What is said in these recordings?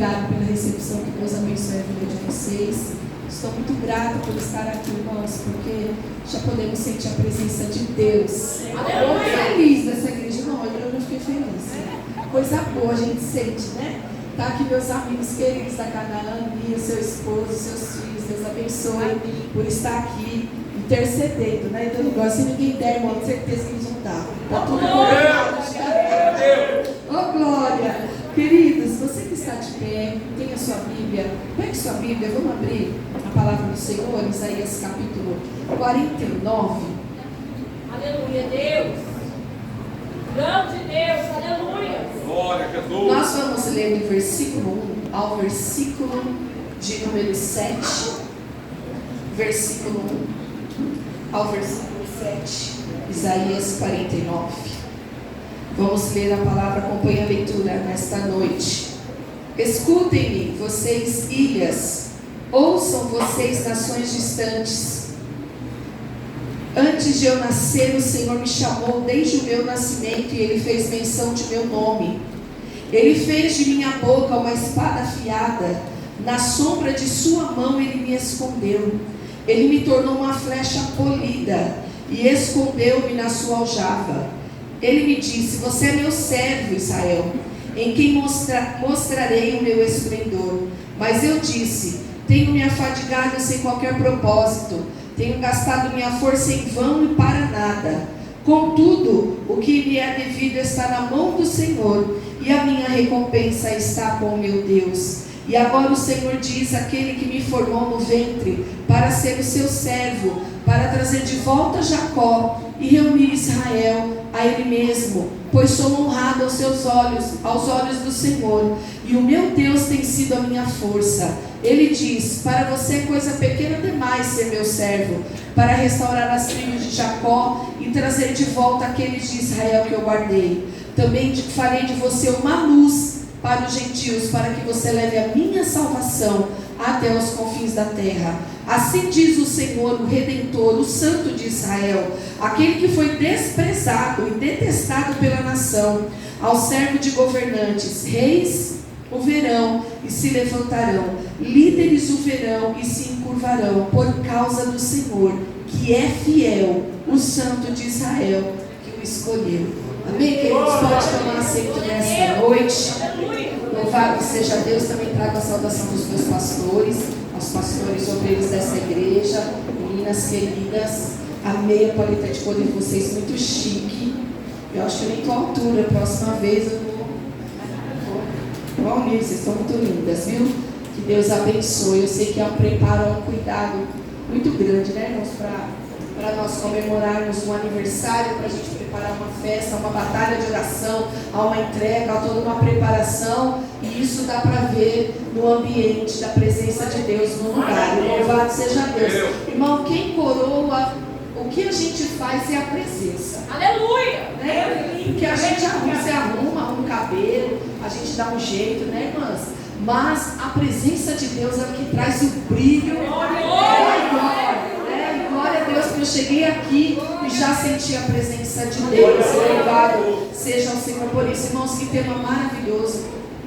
obrigado pela recepção, que Deus abençoe a vida de vocês. Estou muito grata por estar aqui, irmãos, porque já podemos sentir a presença de Deus. Estou feliz dessa igreja, não, eu não fiquei feliz. Coisa boa a gente sente, né? Tá aqui meus amigos queridos da Canaã, Mia, seu esposo, seus filhos, Deus abençoe por estar aqui intercedendo, né? Então, igual se ninguém der, irmão, com certeza que eles não estavam. Tá tudo bom? Ô, glória! Queridos, você que está de pé, tem a sua Bíblia, pegue sua Bíblia, vamos abrir a palavra do Senhor, Isaías capítulo 49. Aleluia, Deus! Grande Deus, aleluia! Glória a Jesus! Nós vamos ler do versículo 1 ao versículo de número 7. Versículo 1 ao versículo 7. Isaías 49. Vamos ler a palavra, acompanhe a leitura nesta noite. Escutem-me, vocês ilhas, ouçam vocês nações distantes. Antes de eu nascer, o Senhor me chamou desde o meu nascimento e Ele fez menção de meu nome. Ele fez de minha boca uma espada afiada, na sombra de sua mão Ele me escondeu. Ele me tornou uma flecha polida e escondeu-me na sua aljava. Ele me disse: você é meu servo, Israel, em quem mostrarei o meu esplendor. Mas eu disse: tenho me afadigado sem qualquer propósito, tenho gastado minha força em vão e para nada. Contudo, o que me é devido está na mão do Senhor, e a minha recompensa está com o meu Deus. E agora o Senhor diz, aquele que me formou no ventre, para ser o seu servo, para trazer de volta Jacó e reunir Israel a Ele mesmo, pois sou honrado aos seus olhos, aos olhos do Senhor, e o meu Deus tem sido a minha força. Ele diz: para você é coisa pequena demais ser meu servo, para restaurar as tribos de Jacó e trazer de volta aqueles de Israel que eu guardei. Também farei de você uma luz para os gentios, para que você leve a minha salvação até os confins da terra. Assim diz o Senhor, o Redentor, o Santo de Israel, aquele que foi desprezado e detestado pela nação. Ao servo de governantes, reis o verão e se levantarão, líderes o verão e se encurvarão, por causa do Senhor, que é fiel, o Santo de Israel, que o escolheu. Amém, queridos? Pode tomar assento nesta noite. Louvado seja Deus. Também trago a saudação dos meus pastores, aos pastores obreiros dessa igreja, meninas queridas. Amei a paleta de cor de vocês, muito chique. Eu acho que eu nem estou à altura, próxima vez eu vou ao nível, vocês estão muito lindas, viu? Que Deus abençoe. Eu sei que é um preparo, um cuidado muito grande, né, irmãos, para nós comemorarmos um aniversário, para a gente preparar uma festa, uma batalha de oração, há uma entrega, há toda uma preparação, e isso dá para ver no ambiente da presença de Deus no lugar. Louvado seja Deus. Irmão, quem coroa o que a gente faz é a presença. Aleluia! Né? O que a gente arruma, você arruma o cabelo, a gente dá um jeito, né, irmãs? Mas a presença de Deus é o que traz o brilho. Glória a Deus, que eu cheguei aqui e já senti a presença de Deus. Louvado seja o Senhor por isso. Irmãos, que tema maravilhoso.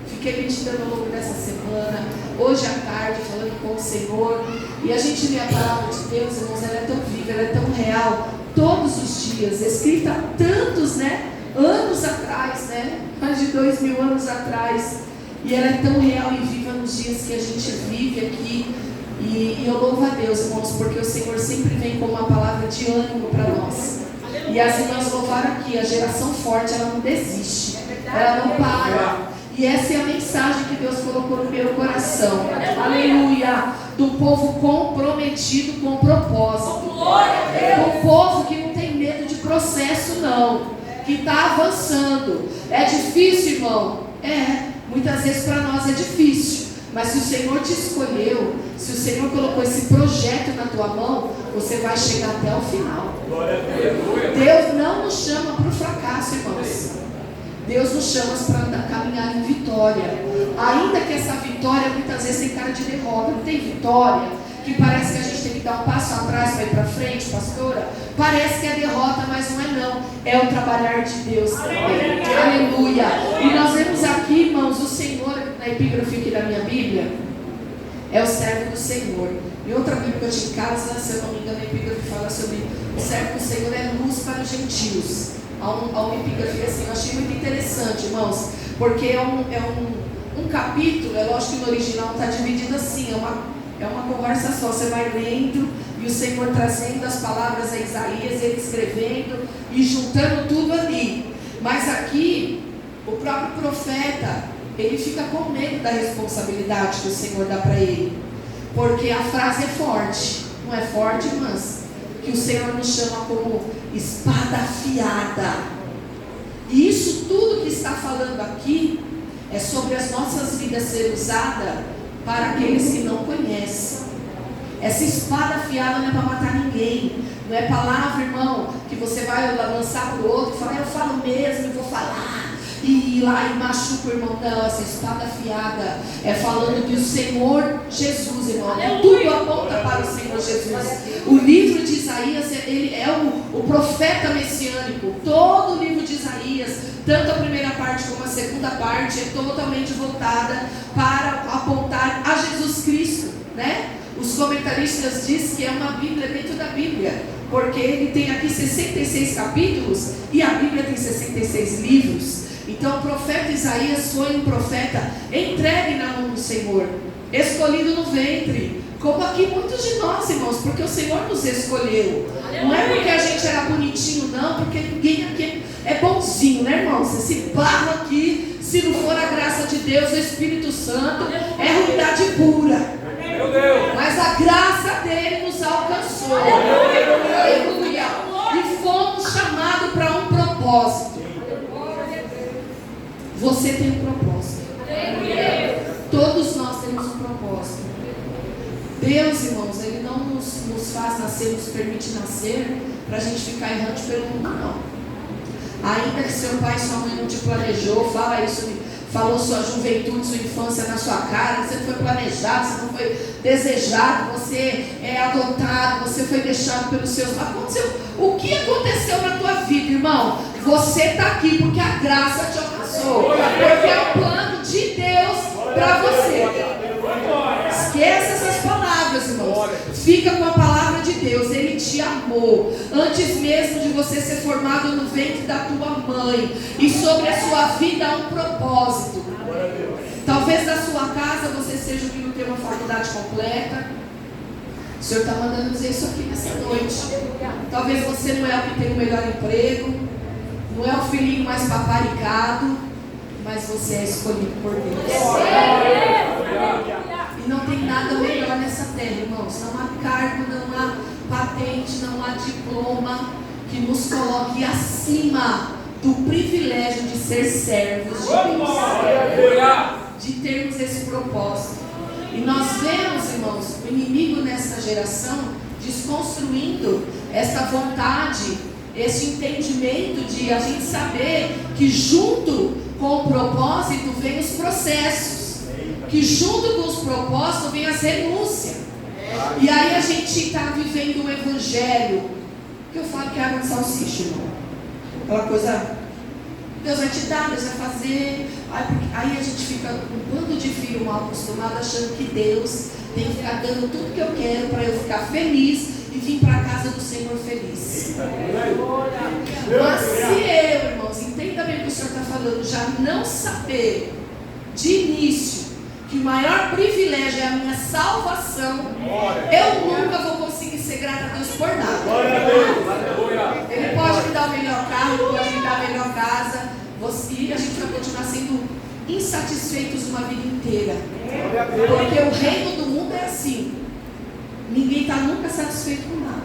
Fiquei meditando ao longo dessa semana, hoje à tarde, falando com o Senhor. E a gente lê a palavra de Deus, irmãos, ela é tão viva, ela é tão real, todos os dias, escrita há tantos, né, anos atrás, né, mais de 2000 anos atrás. E ela é tão real e viva nos dias que a gente vive aqui. E eu louvo a Deus, irmãos, porque o Senhor sempre vem com uma palavra de ânimo para nós. E as irmãs louvaram aqui, a geração forte, ela não desiste, ela não para. E essa é a mensagem que Deus colocou no meu coração. Aleluia! Do povo comprometido com o propósito. Um povo que não tem medo de processo, não. Que está avançando. É difícil, irmão? Muitas vezes para nós é difícil. Mas se o Senhor te escolheu, se o Senhor colocou esse projeto na tua mão, você vai chegar até o final. Deus não nos chama para o fracasso, irmãos. Deus nos chama para caminhar em vitória. Ainda que essa vitória muitas vezes tem cara de derrota. Não tem vitória que parece que a gente tem que dar um passo atrás para ir para frente, pastora? Parece que é derrota, mas não é não. É o trabalhar de Deus também. Aleluia. E nós vemos aqui, irmãos, o Senhor, na epígrafe aqui da minha Bíblia, é o servo do Senhor. Em outra Bíblia que eu tinha em casa, se eu não me engano, a epígrafe fala sobre o servo do Senhor é luz para os gentios. Há uma epígrafe assim, eu achei muito interessante, irmãos, porque é um capítulo, é lógico que no original está dividido assim, é uma conversa só, você vai lendo e o Senhor trazendo as palavras a Isaías, ele escrevendo e juntando tudo ali. Mas aqui, o próprio profeta, ele fica com medo da responsabilidade que o Senhor dá para ele, porque a frase é forte, não é forte, irmãs? Que o Senhor nos chama como espada afiada. E isso tudo que está falando aqui é sobre as nossas vidas ser usada para aqueles que não conhecem. Essa espada afiada não é para matar ninguém. Não é palavra, irmão, que você vai lançar para o outro e falar, eu falo mesmo, eu vou falar. E ir lá e machuca o irmão. Não, essa espada afiada é falando que o Senhor Jesus, irmão, tudo aponta para o Senhor Jesus. O livro de Isaías, ele é o profeta messiânico. Todo o livro de Isaías, tanto a primeira parte como a segunda parte, é totalmente voltada para apontar a Jesus Cristo, né? Os comentaristas dizem que é uma Bíblia dentro da Bíblia, porque ele tem aqui 66 capítulos e a Bíblia tem 66 livros. Então o profeta Isaías foi um profeta entregue na mão do Senhor, escolhido no ventre, como aqui muitos de nós, irmãos, porque o Senhor nos escolheu. Não é porque a gente era bonitinho, não, porque ninguém aqui é bonzinho, né, irmãos? Esse barro aqui, se não for a graça de Deus, o Espírito Santo, é ruindade pura. Mas a graça dele nos alcançou. Aleluia. E fomos chamados para um propósito. Você tem um propósito. Todos nós temos um propósito. Deus, irmãos, ele não nos faz nascer, nos permite nascer para a gente ficar errante pelo mundo, não. Ainda que seu pai e sua mãe não te planejou, falou sua juventude, sua infância na sua cara, você não foi planejado, você não foi desejado, você é adotado, você foi deixado pelos seus pais. O que aconteceu na tua vida, irmão? Você está aqui porque a graça te alcançou, porque é o plano de Deus para você. Esqueça essas palavras, irmãos. Fica com a palavra de Deus. Ele te amou antes mesmo de você ser formado no ventre da tua mãe. E sobre a sua vida há um propósito. Talvez na sua casa você seja o que não tem uma faculdade completa. O Senhor está mandando dizer isso aqui nessa noite. Talvez você não é o que tem o melhor emprego, não é o filhinho mais paparicado, mas você é escolhido por Deus. E não tem nada melhor nessa terra, irmãos. Não há cargo, não há patente, não há diploma que nos coloque acima do privilégio de ser servos de Deus, de termos esse propósito. E nós vemos, irmãos, o inimigo nessa geração desconstruindo essa vontade, esse entendimento de a gente saber que junto com o propósito vem os processos, que junto com os propósitos vem as renúncias. E aí a gente está vivendo um evangelho que eu falo que é água de salsicha, irmão. Aquela coisa, Deus vai te dar, Deus vai fazer. Aí a gente fica um bando de filho mal acostumado, achando que Deus tem que ficar dando tudo que eu quero para eu ficar feliz e vir para a casa do Senhor feliz. Mas se eu, irmãos, entenda bem o que o Senhor está falando, já não saber de início que o maior privilégio é a minha salvação, eu nunca vou conseguir ser grata a Deus por nada. Ele pode me dar o melhor carro, ele pode me dar a melhor casa, e a gente vai continuar sendo insatisfeitos uma vida inteira. Porque o reino do mundo é assim. Ninguém está nunca satisfeito com nada.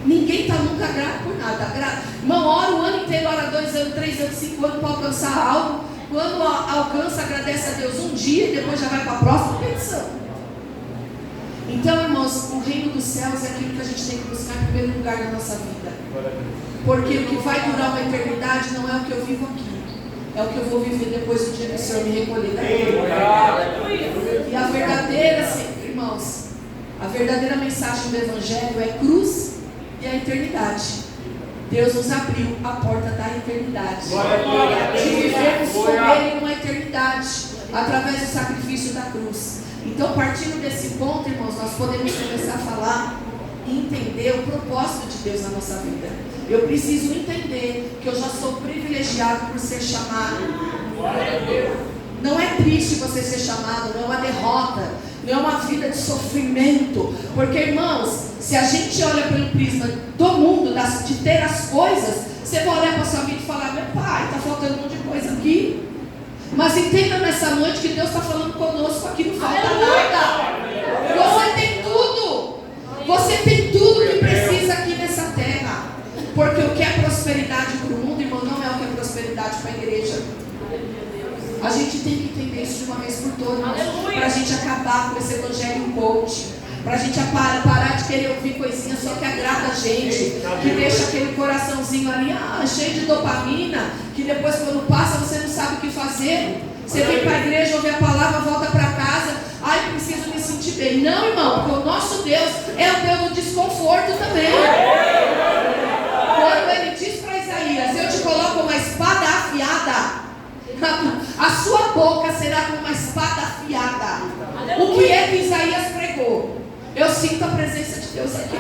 Ninguém está nunca grato por nada. Irmão, ora o ano inteiro, ora 2 anos, 3 anos, 5 anos para alcançar algo. Quando alcança, agradece a Deus um dia e depois já vai para a próxima petição. Então, irmãos, o reino dos céus é aquilo que a gente tem que buscar em primeiro lugar na nossa vida. Porque o que vai durar uma eternidade não é o que eu vivo aqui. É o que eu vou viver depois do dia que o Senhor me recolher daqui. E a verdadeira, irmãos, a verdadeira mensagem do Evangelho é cruz e a eternidade. Deus nos abriu a porta da eternidade. De vivermos com Ele numa eternidade. através do sacrifício da cruz. Então, partindo desse ponto, irmãos, nós podemos começar a falar e entender o propósito de Deus na nossa vida. Eu preciso entender que eu já sou privilegiado por ser chamado. Não é triste você ser chamado, não é uma derrota, não é uma vida de sofrimento. Porque, irmãos, se a gente olha pelo prisma do mundo, de ter as coisas, você vai olhar para a sua vida e falar: meu pai, está faltando um monte de coisa aqui. Mas entenda nessa noite que Deus está falando conosco aqui, não falta nada. Você tem tudo. Você tem tudo que precisa aqui nessa terra. Porque o que é prosperidade para o mundo, irmão, não é o que é prosperidade para a igreja. A gente tem que entender isso de uma vez por todas, para a gente acabar com esse evangelho coach, para a gente parar de querer ouvir coisinha só que agrada a gente, que deixa aquele coraçãozinho ali, cheio de dopamina, que depois quando passa você não sabe o que fazer. Você vem para a igreja, ouve a palavra, volta para casa, preciso me sentir bem. Não, irmão, porque o nosso Deus é o Deus do desconforto também. Quando ele diz para Isaías: eu te coloco uma espada afiada, a sua boca será como uma espada afiada. O que é que Isaías pregou? Eu sinto a presença de Deus aqui.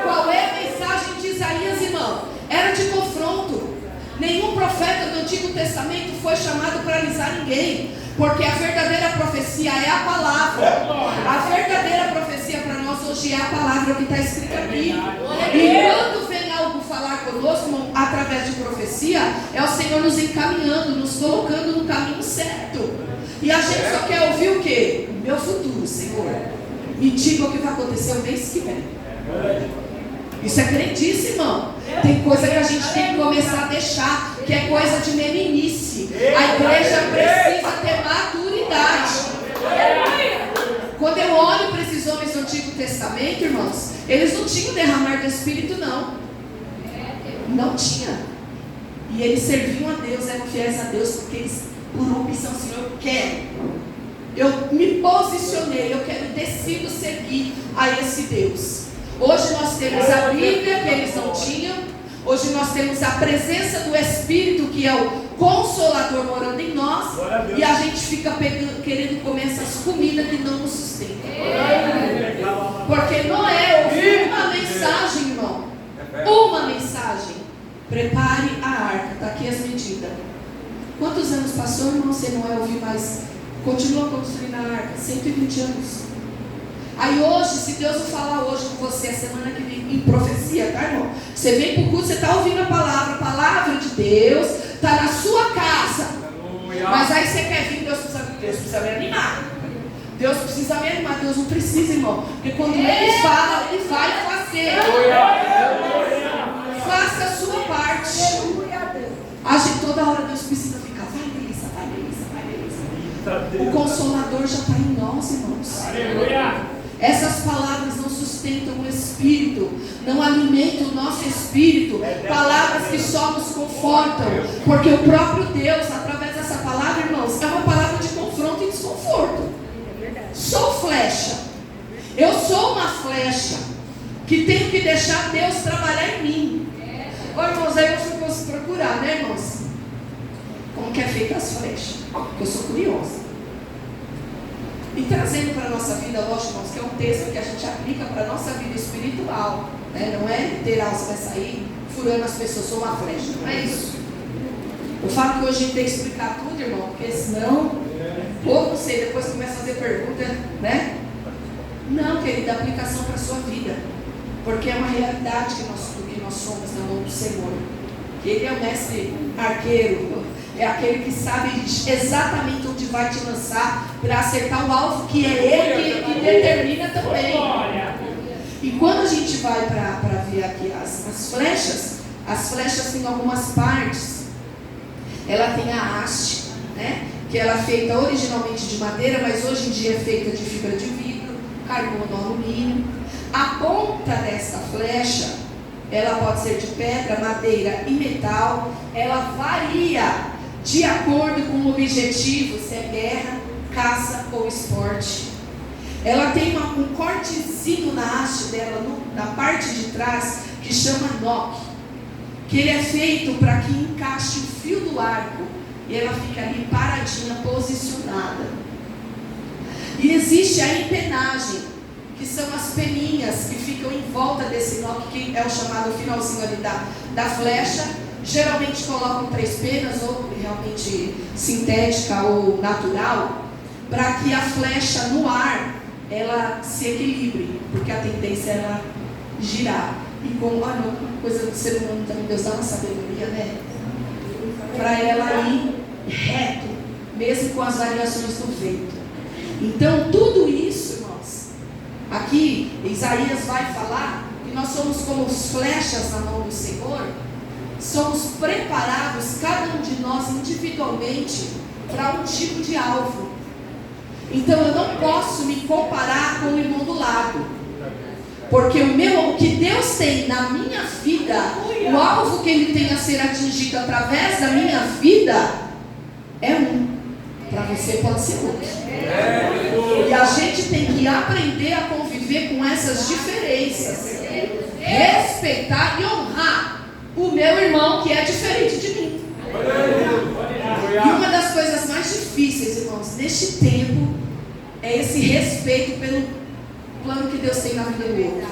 Qual é a mensagem de Isaías, irmão? Era de confronto. Nenhum profeta do Antigo Testamento foi chamado para alisar ninguém, porque a verdadeira profecia é a palavra. A verdadeira profecia para nós hoje é a palavra que está escrita aqui. E quando vem algo falar conosco, irmão, através de profecia, é o Senhor nos encaminhando, nos colocando no caminho certo. E a gente só quer ouvir o quê? O meu futuro, Senhor. Me diga o que vai acontecer o mês que vem. Isso é crendice, irmão. Tem coisa que a gente tem que começar a deixar, que é coisa de meninice. A igreja precisa ter maturidade. Quando eu olho para esses homens do Antigo Testamento, irmãos, eles não tinham derramar do Espírito, não. Não tinha. E eles serviam a Deus, eram fiéis a Deus, porque eles, por opção, Senhor, eu quero. Eu me posicionei, eu quero, decido seguir a esse Deus. Hoje nós temos a Bíblia, que eles não tinham. Hoje nós temos a presença do Espírito, que é o Consolador morando em nós. E a gente fica querendo comer essas comidas que não nos sustentam. Porque Noé ouviu uma mensagem, irmão. Uma mensagem. Prepare a arca. Está aqui as medidas. Quantos anos passou, irmão? Você não vai ouvir mais. Continua construindo a arca. 120 anos. Aí hoje, se Deus não falar hoje com você, a semana que vem, em profecia, tá, irmão? Você vem para o culto, você está ouvindo a palavra de Deus, está na sua casa. Mas aí você quer vir, Deus precisa me animar. Deus precisa me animar. Deus não precisa, irmão. Porque quando Ele fala, Ele vai fazer. Faça a sua parte. Toda hora Deus precisa ficar, vai Melissa. O Consolador já está em nós, irmãos. Essas palavras não sustentam o Espírito, não alimentam o nosso Espírito. Palavras que só nos confortam, porque o próprio Deus, através dessa palavra, irmãos, é uma palavra de confronto e desconforto. Sou flecha. Eu sou uma flecha que tenho que deixar Deus trabalhar em mim. Irmãos, aí eu fui procurar, né, irmãos? Como que é feita as flechas? Porque eu sou curiosa. E trazendo para a nossa vida, lógico, irmãos, que é um texto que a gente aplica para a nossa vida espiritual, né? Não é literal, você vai sair furando as pessoas, sou uma flecha, não é isso. Eu falo que hoje a gente tem que explicar tudo, irmão, porque senão, ou não sei, depois começa a fazer pergunta, né? Não, querida, aplicação para a sua vida, porque é uma realidade que nós somos na mão do Senhor. Que Ele é o mestre arqueiro, é aquele que sabe exatamente onde vai te lançar para acertar o alvo, que é Ele que determina também. E quando a gente vai para ver aqui as flechas têm algumas partes. Ela tem a haste, né? Que ela é feita originalmente de madeira, mas hoje em dia é feita de fibra de vidro, carbono, alumínio. A ponta dessa flecha, ela pode ser de pedra, madeira e metal. Ela varia de acordo com o objetivo, se é guerra, caça ou esporte. Ela tem um cortezinho na haste dela, na parte de trás, que chama noque, que ele é feito para que encaixe o fio do arco e ela fica ali paradinha, posicionada. E existe a empenagem, que são as peninhas que ficam em volta desse nó, que é o chamado finalzinho ali da flecha. Geralmente colocam 3 penas, ou realmente sintética ou natural, para que a flecha no ar, ela se equilibre, porque a tendência é ela girar. E como, uma coisa do ser humano também, Deus dá uma sabedoria, né? Para ela ir reto, mesmo com as variações do vento. Então, tudo isso, irmãos, aqui Isaías vai falar que nós somos como flechas na mão do Senhor, somos preparados, cada um de nós individualmente, para um tipo de alvo. Então, eu não posso me comparar com o irmão do lado, porque o que Deus tem na minha vida, o alvo que Ele tem a ser atingido através da minha vida, é um. Para você pode ser outro. E a gente tem que aprender a conviver com essas diferenças, respeitar e honrar o meu irmão que é diferente de mim. E uma das coisas mais difíceis, irmãos, neste tempo, é esse respeito pelo plano que Deus tem na vida do outro.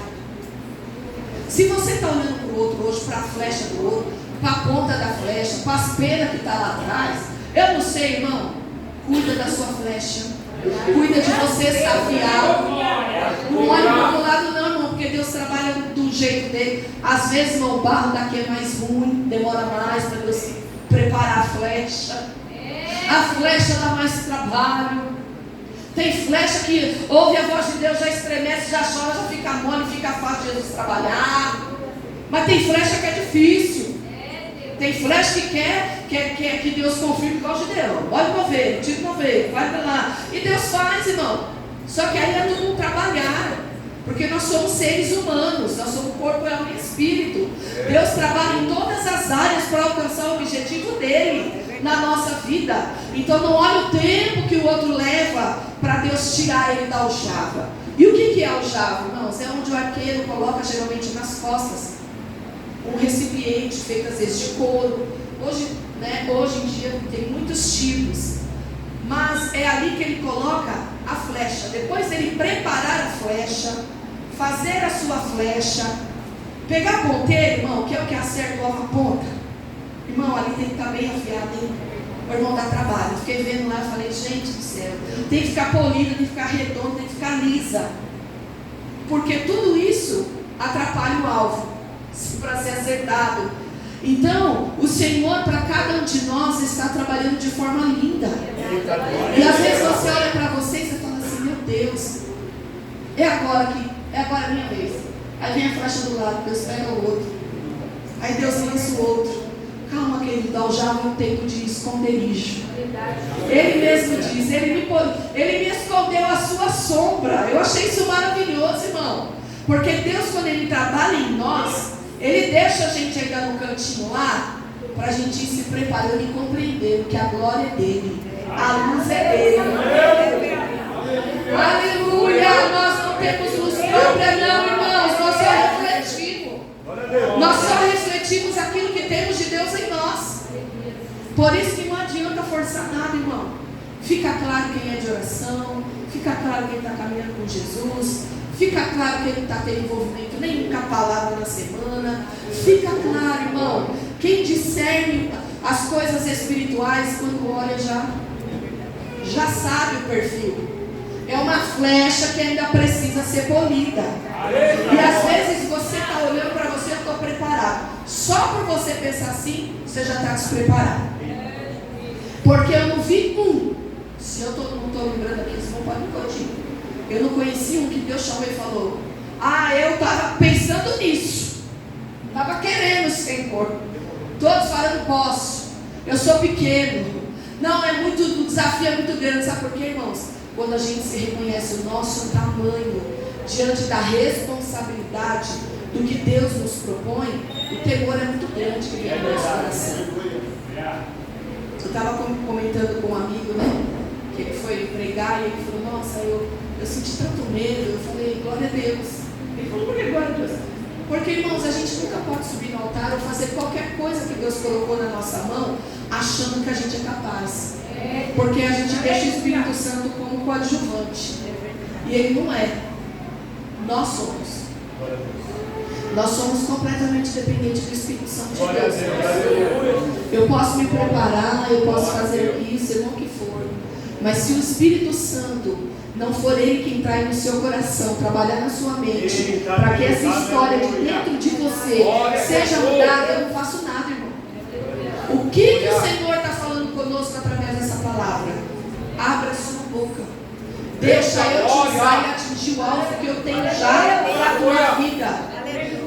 Se você está olhando para o outro hoje, para a flecha do outro, para a ponta da flecha, para as penas que está lá atrás, eu não sei, irmão. Cuida da sua flecha. Cuida de você estar afiado. Não olha para o lado não, irmão, porque Deus trabalha do jeito dele. Às vezes, irmão, o barro daqui é mais ruim, demora mais para Deus preparar a flecha. A flecha dá mais trabalho. Tem flecha que ouve a voz de Deus, já estremece, já chora, já fica mole, fica fácil de Jesus trabalhar. Mas tem flecha que é difícil. Tem flecha que quer que Deus confirme igual o Gideão. Olha para ver, tira para ver, vai para lá. E Deus faz, irmão. Só que aí é tudo um trabalhar. Porque nós somos seres humanos, nós somos corpo, alma e espírito. Deus trabalha em todas as áreas para alcançar o objetivo dele na nossa vida. Então não olha o tempo que o outro leva para Deus tirar ele da aljava. E o que é aljava, irmãos? É onde o arqueiro coloca geralmente nas costas um recipiente feito às vezes de couro. Hoje em dia tem muitos tipos, mas é ali que ele coloca a flecha. Depois dele preparar a flecha, fazer a sua flecha, pegar a ponteira, irmão, que é o que acerta logo a ponta. Irmão, ali tem que estar bem afiado, hein? O irmão dá trabalho. Eu fiquei vendo lá e falei, gente do céu, tem que ficar polida, tem que ficar redonda, tem que ficar lisa, porque tudo isso atrapalha o alvo para ser acertado. Então, o Senhor para cada um de nós está trabalhando de forma linda. E às vezes você olha para você e você fala assim, meu Deus, é agora a minha vez. Aí vem a flecha do lado, Deus pega o outro. Aí Deus lança o outro. Calma, querido, aljava é um tempo de esconderijo. Ele mesmo diz, ele me escondeu a sua sombra. Eu achei isso maravilhoso, irmão. Porque Deus, quando Ele trabalha em nós, Ele deixa a gente ainda no cantinho lá, para a gente ir se preparando e compreendendo que a glória é dele, a luz é dele. Aleluia! Nós não temos luz própria não, irmãos, nós só refletimos. Nós só refletimos aquilo que temos de Deus em nós. Por isso que não adianta forçar nada, irmão. Fica claro quem é de oração, fica claro quem está caminhando com Jesus, fica claro que ele não está tendo envolvimento nenhum com a palavra na semana. Fica claro, irmão. Quem discerne as coisas espirituais, quando olha, já sabe o perfil. É uma flecha que ainda precisa ser polida. E às vezes você está olhando para você, eu estou preparado. Só por você pensar assim, você já está despreparado. Porque eu não vi se eu não estou lembrando aqui, vocês não podem me corrigir. Eu não conheci um que Deus chamou e falou, eu estava pensando nisso, estava querendo, Senhor. Todos falando, posso, eu sou pequeno. Não, o desafio é muito grande. Sabe por quê, irmãos? Quando a gente se reconhece o nosso tamanho diante da responsabilidade do que Deus nos propõe, o temor é muito grande que vem no nosso coração. Eu estava comentando com um amigo, né, que ele foi pregar e ele falou, nossa, eu senti tanto medo. Eu falei, glória a Deus. Ele falou, por que glória a Deus? Porque, irmãos, a gente nunca pode subir no altar ou fazer qualquer coisa que Deus colocou na nossa mão, achando que a gente é capaz. Porque a gente deixa o Espírito Santo como coadjuvante. E ele não é. Nós somos. Nós somos completamente dependentes do Espírito Santo de Deus. Eu posso me preparar, eu posso fazer isso, seja o que for. Mas se o Espírito Santo não for ele quem traz no seu coração, trabalhar na sua mente, para que essa história de dentro de você seja mudada, eu não faço nada, irmão. O que o Senhor está falando conosco através dessa palavra? Abra sua boca. Deixa eu te usar e atingir o alvo que eu tenho já para a tua vida.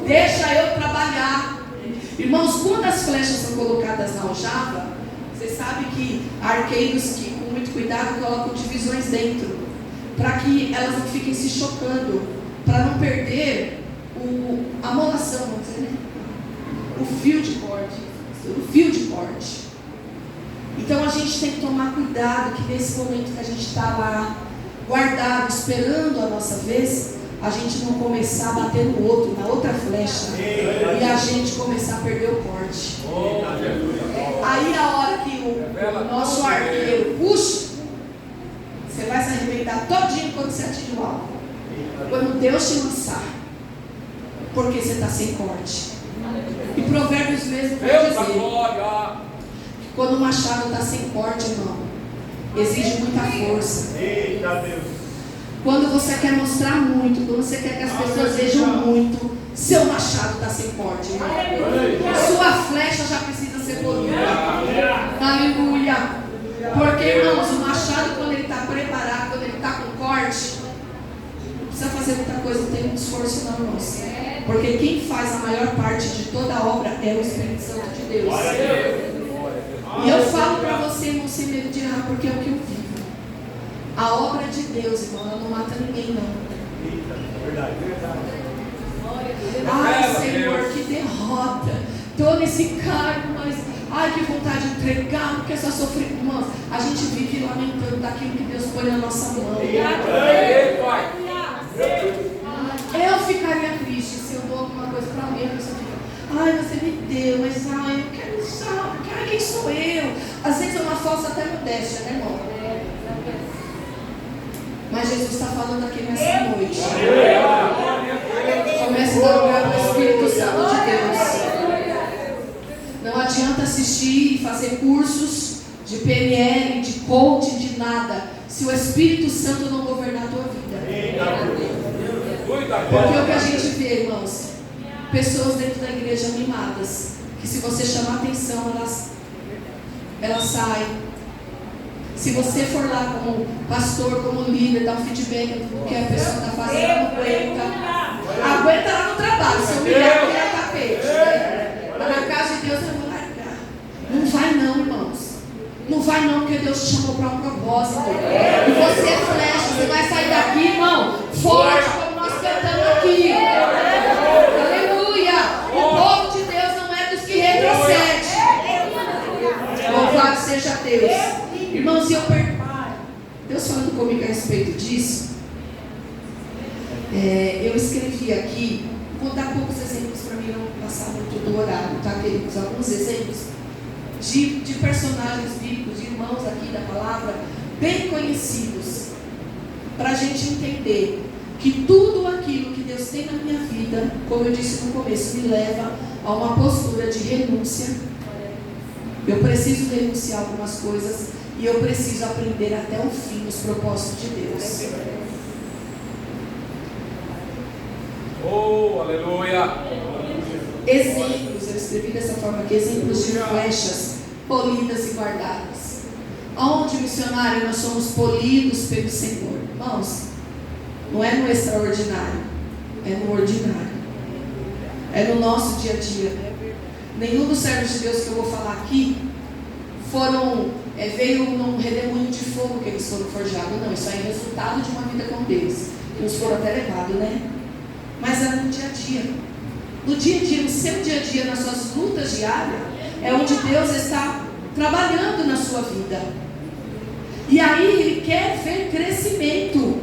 Deixa eu trabalhar. Irmãos, quando as flechas são colocadas na aljava, você sabe que arqueiros que com muito cuidado colocam divisões dentro, para que elas não fiquem se chocando, para não perder a molação, vamos dizer, né? O fio de corte. Então a gente tem que tomar cuidado que nesse momento que a gente está lá guardado, esperando a nossa vez, a gente não começar a bater no outro, na outra flecha, e a gente começar a perder o corte. Aí a hora que o nosso arqueiro puxa, você vai se arrebentar todinho quando você atingir o alvo. Quando Deus te lançar, porque você está sem corte. E Provérbios mesmo vai dizer que quando o machado está sem corte, irmão, exige muita força. Quando você quer mostrar muito, quando você quer que as pessoas vejam muito, seu machado está sem corte, irmão. Sua flecha já precisa ser polida. Aleluia. Porque, irmãos, o machado, quando ele está preparado, quando ele está com corte, não precisa fazer muita coisa, não tem muito esforço não, irmãos. Porque quem faz a maior parte de toda a obra é o Espírito Santo de Deus. E eu falo para você, irmão, sem medo de errar, porque é o que eu vivo. A obra de Deus, irmão, ela não mata ninguém, não. Verdade. Ai, Senhor, que derrota. Estou nesse cargo, mas ai, que vontade de entregar, porque só sofri. Irmãos, a gente vive lamentando daquilo que Deus põe na nossa mão. Eu ficaria triste se eu dou alguma coisa para alguém, a pessoa fica, ai, você me deu, mas ai, eu quero usar, porque ai, quem sou eu? Às vezes é uma falsa até modéstia, né, irmão? Mas Jesus está falando aqui nessa noite. Comece a dar lugar para o Espírito Santo de Deus. Não adianta assistir e fazer cursos de PNL, de coaching, de nada, se o Espírito Santo não governar a tua vida. Porque o que a gente vê, irmãos, pessoas dentro da igreja animadas, que se você chamar atenção, elas saem. Se você for lá como pastor, como líder, dar um feedback do que a pessoa está fazendo, ela não aguenta. Aguenta lá no trabalho, se humilhar, virar tapete. Né? Mas na casa de Deus eu vou largar. Não vai não, irmãos. Não vai não, porque Deus te chamou para um propósito. E você é flecha, você vai sair daqui, irmão, forte, como nós cantamos aqui. Aleluia! O povo de Deus não é dos que retrocede. Louvado seja Deus. Irmãos, Deus falando comigo a respeito disso, eu escrevi aqui, vou dar poucos exemplos para mim não passar muito do horário, tá, queridos? Alguns exemplos de personagens bíblicos, de irmãos aqui da palavra, bem conhecidos, para a gente entender que tudo aquilo que Deus tem na minha vida, como eu disse no começo, me leva a uma postura de renúncia. Eu preciso renunciar a algumas coisas e eu preciso aprender até o fim os propósitos de Deus. Oh, aleluia! Exemplos, eu escrevi dessa forma aqui, exemplos de flechas polidas e guardadas. Onde, missionário, nós somos polidos pelo Senhor. Irmãos, não é no extraordinário, é no ordinário. É no nosso dia a dia. Nenhum dos servos de Deus que eu vou falar aqui veio num redemoinho de fogo que eles foram forjados. Não, isso aí é resultado de uma vida com Deus. Uns foram até levados, né? Mas era no dia a dia. No dia a dia, no seu dia a dia, nas suas lutas diárias, é onde Deus está trabalhando na sua vida. E aí Ele quer ver crescimento.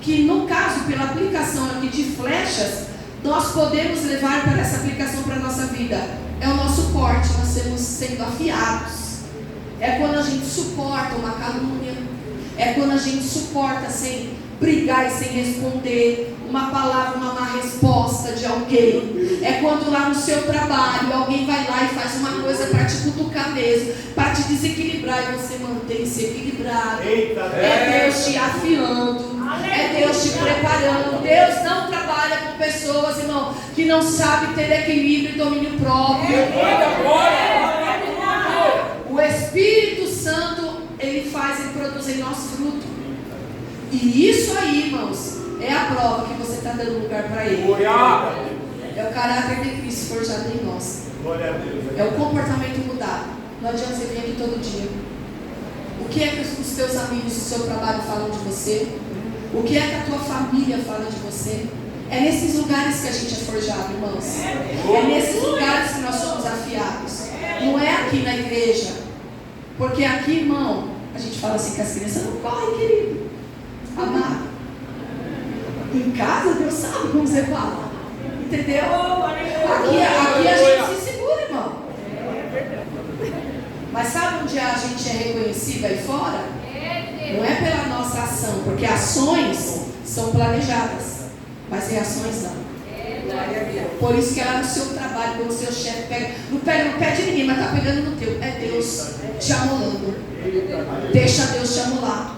Que no caso, pela aplicação aqui de flechas, nós podemos levar para essa aplicação para a nossa vida. É o nosso corte, nós estamos sendo afiados. É quando a gente suporta uma calúnia. É quando a gente suporta sem brigar e sem responder uma palavra, uma má resposta de alguém. É quando lá no seu trabalho alguém vai lá e faz uma coisa para te cutucar mesmo, para te desequilibrar, e você mantém-se equilibrado. É Deus te afiando, é Deus te preparando. Deus não trabalha com pessoas, irmão, que não sabem ter equilíbrio e domínio próprio. O Espírito Santo, ele produz em nós fruto. E isso aí, irmãos, é a prova que você está dando lugar para Ele. É o caráter de Cristo forjado em nós. É o comportamento mudado. Não adianta você vir aqui todo dia. O que é que os teus amigos do seu trabalho falam de você? O que é que a tua família fala de você? É nesses lugares que a gente é forjado, irmãos. É nesses lugares que nós somos afiados. Não é aqui na igreja. Porque aqui, irmão, a gente fala assim que as crianças não correm, querido. Amado. Em casa, Deus sabe como você fala. Entendeu? Aqui a gente se segura, irmão. Mas sabe onde a gente é reconhecido aí fora? Não é pela nossa ação, porque ações são planejadas, mas reações não. Por isso que é lá no seu trabalho, quando o seu chefe pega, não pega no pé de ninguém, mas está pegando no teu. É Deus te amolando. Deixa Deus te amolar.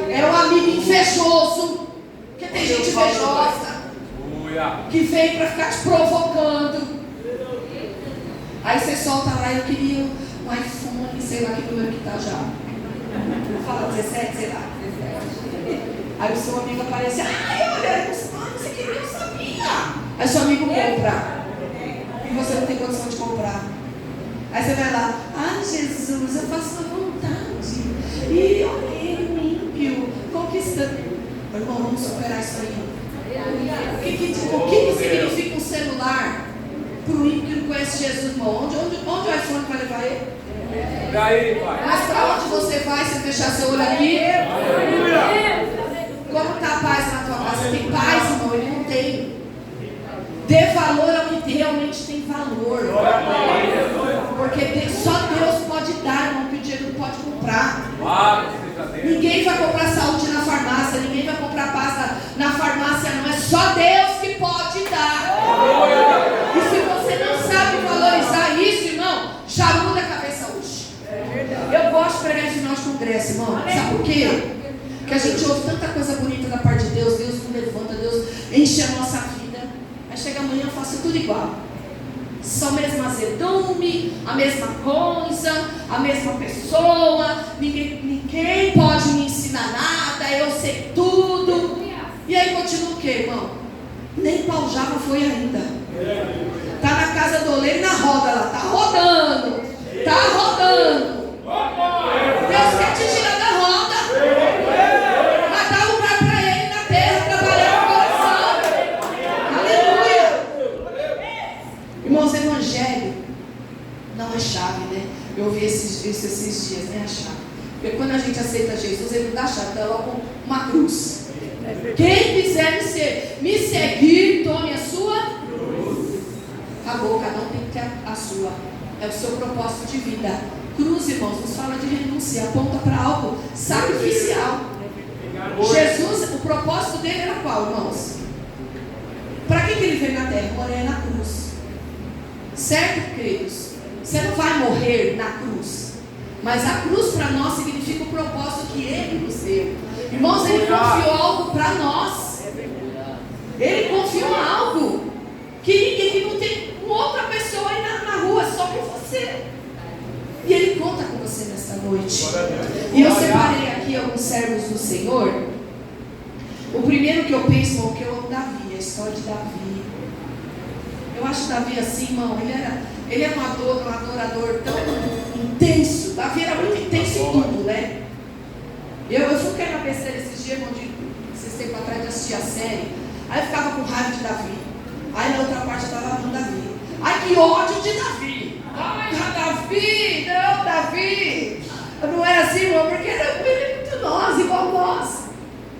É o amigo invejoso, porque tem gente invejosa que vem para ficar te provocando. Aí você solta lá, eu queria um iPhone, sei lá que número que está já. Fala 17, sei lá. Aí o seu amigo aparece, olha, você queria, eu sabia. Aí seu amigo compra e você não tem condição de comprar. Aí você vai lá, Jesus, eu faço a vontade. E olha ele ímpio, conquistando. Irmão, vamos superar isso aí. O que significa um celular para o ímpio que não conhece Jesus, irmão? Onde o iPhone vai levar ele? Mas para onde você vai se fechar seu olho aqui? Como está a paz na tua casa? Tem paz, irmão? Ele não tem. Dê valor ao que realmente tem valor. Porque só Deus pode dar, irmão, que o dinheiro não pode comprar. Ninguém vai comprar saúde na farmácia, ninguém vai comprar paz na farmácia, não. É só Deus que pode dar. E se você não sabe valorizar isso, irmão, já muda a cabeça hoje. Eu gosto de pregar em final de congresso, irmão. Sabe por quê? Porque a gente ouve tanta coisa bonita da parte de Deus, Deus nos levanta, Deus enche a nossa vida. Aí chega amanhã eu faço tudo igual. Só o mesmo azedume, a mesma coisa, a mesma pessoa, ninguém pode me ensinar nada, eu sei tudo. E aí continua o que, irmão? Nem pau Java foi ainda. Tá na casa do oleiro e na roda lá, tá rodando. Deus quer te tirar da roda, mas dá lugar para ele na terra, trabalhar no coração. Aleluia. Irmãos, evangelho não é chave, né? Eu ouvi esses dias, né? A chave. Porque quando a gente aceita Jesus, ele não dá chave, dá logo uma cruz. Quem quiser me seguir, tome a sua cruz. Acabou, cada um tem que ter a sua. É o seu propósito de vida. Cruz, irmãos, nos fala de renúncia, aponta para algo sacrificial. Jesus, o propósito dele era qual, irmãos? Para que ele veio na terra? Morrer na cruz. Certo, queridos? Você não vai morrer na cruz. Mas a cruz para nós significa o propósito que ele nos deu. Irmãos, ele confiou algo para nós. Ele confiou algo que não tem outra pessoa aí na rua, só com você. E ele conta com você nesta noite. E eu separei aqui alguns servos do Senhor. O primeiro que eu penso é que eu amo Davi, a história de Davi. Eu acho Davi assim, irmão, ele era um adorador tão intenso. Davi era muito intenso em tudo, né? Eu fui cair na besteira esses dias, irmão, esses tempos atrás, de assistir a série. Aí eu ficava com raiva de Davi. Aí na outra parte eu estava amando Davi. Ai, que ódio de Davi! Ai, Davi! Não, Davi! Não era assim, irmão, porque ele é muito nós, igual nós.